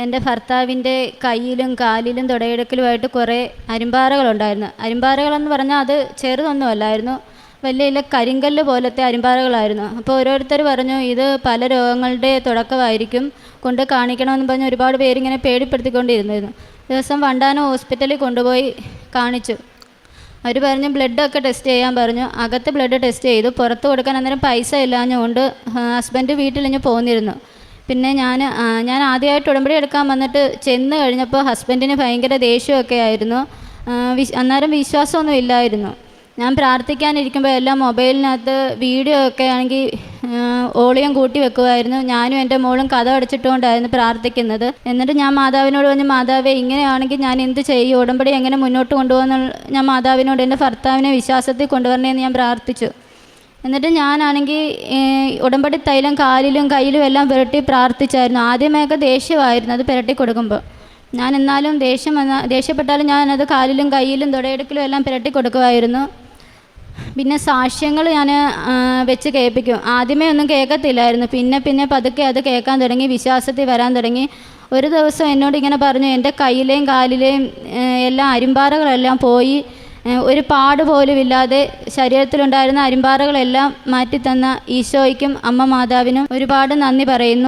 എൻ്റെ ഭർത്താവിൻ്റെ കയ്യിലും കാലിലും തുടയിടക്കിലുമായിട്ട് കുറേ അരിമ്പാറകളുണ്ടായിരുന്നു. അരിമ്പാറകളെന്ന് പറഞ്ഞാൽ അത് ചെറുതൊന്നുമല്ലായിരുന്നു, വലിയ വലിയ കരിങ്കല്ല് പോലത്തെ അരിമ്പാറകളായിരുന്നു. അപ്പോൾ ഓരോരുത്തർ പറഞ്ഞു ഇത് പല രോഗങ്ങളുടെ തുടക്കമായിരിക്കും, കൊണ്ട് കാണിക്കണമെന്ന് പറഞ്ഞ് ഒരുപാട് പേരിങ്ങനെ പേടിപ്പെടുത്തിക്കൊണ്ടിരുന്നിരുന്നു. ദിവസം വണ്ടാനം ഹോസ്പിറ്റലിൽ കൊണ്ടുപോയി കാണിച്ചു. അവർ പറഞ്ഞു ബ്ലഡൊക്കെ ടെസ്റ്റ് ചെയ്യാൻ പറഞ്ഞു. അകത്ത് ബ്ലഡ് ടെസ്റ്റ് ചെയ്തു. പുറത്ത് കൊടുക്കാൻ അന്നേരം പൈസ ഇല്ലാഞ്ഞുകൊണ്ട് ഹസ്ബൻഡ് വീട്ടിലിഞ്ഞ് പോന്നിരുന്നു. പിന്നെ ഞാൻ ആദ്യമായിട്ട് ഉടമ്പടി എടുക്കാൻ വന്നിട്ട് ചെന്ന് കഴിഞ്ഞപ്പോൾ ഹസ്ബൻഡിന് ഭയങ്കര ദേഷ്യമൊക്കെ ആയിരുന്നു. അന്നേരം വിശ്വാസമൊന്നും ഇല്ലായിരുന്നു. ഞാൻ പ്രാർത്ഥിക്കാനിരിക്കുമ്പോൾ എല്ലാം മൊബൈലിനകത്ത് വീഡിയോ ഒക്കെ ആണെങ്കിൽ വോളിയം കൂട്ടി വെക്കുമായിരുന്നു. ഞാനും എൻ്റെ മോളും കഥ അടച്ചിട്ടുകൊണ്ടായിരുന്നു പ്രാർത്ഥിക്കുന്നത്. എന്നിട്ട് ഞാൻ മാതാവിനോട് പറഞ്ഞു, മാതാവേ ഇങ്ങനെയാണെങ്കിൽ ഞാൻ എന്ത് ചെയ്യും, ഉടമ്പടി എങ്ങനെ മുന്നോട്ട് കൊണ്ടുപോകുന്ന ഞാൻ മാതാവിനോട് എൻ്റെ ഭർത്താവിനെ വിശ്വാസത്തിൽ കൊണ്ടുവരണേന്ന് ഞാൻ പ്രാർത്ഥിച്ചു. എന്നിട്ട് ഞാനാണെങ്കിൽ ഉടമ്പടി തൈലം കാലിലും കയ്യിലും എല്ലാം പുരട്ടി പ്രാർത്ഥിച്ചായിരുന്നു. ആദ്യമേയൊക്കെ ദേഷ്യമായിരുന്നു അത് പുരട്ടി കൊടുക്കുമ്പോൾ. ഞാൻ എന്നാലും ദേഷ്യപ്പെട്ടാലും ഞാനത് കാലിലും കയ്യിലും തുടയിടക്കിലും എല്ലാം പുരട്ടി കൊടുക്കുമായിരുന്നു. പിന്നെ സാക്ഷ്യങ്ങൾ ഞാൻ വെച്ച് കേൾപ്പിക്കും. ആദ്യമേ ഒന്നും കേൾക്കത്തില്ലായിരുന്നു, പിന്നെ പതുക്കെ അത് കേൾക്കാൻ തുടങ്ങി, വിശ്വാസത്തിൽ വരാൻ തുടങ്ങി. ഒരു ദിവസം എന്നോട് ഇങ്ങനെ പറഞ്ഞു, എൻ്റെ കയ്യിലെയും കാലിലെയും എല്ലാം അരിമ്പാറകളെല്ലാം പോയി, ഒരു പാട് പോലും ഇല്ലാതെ ശരീരത്തിലുണ്ടായിരുന്ന അരിമ്പാറകളെല്ലാം മാറ്റിത്തന്ന ഈശോയ്ക്കും അമ്മ മാതാവിനും ഒരുപാട് നന്ദി പറയുന്നു.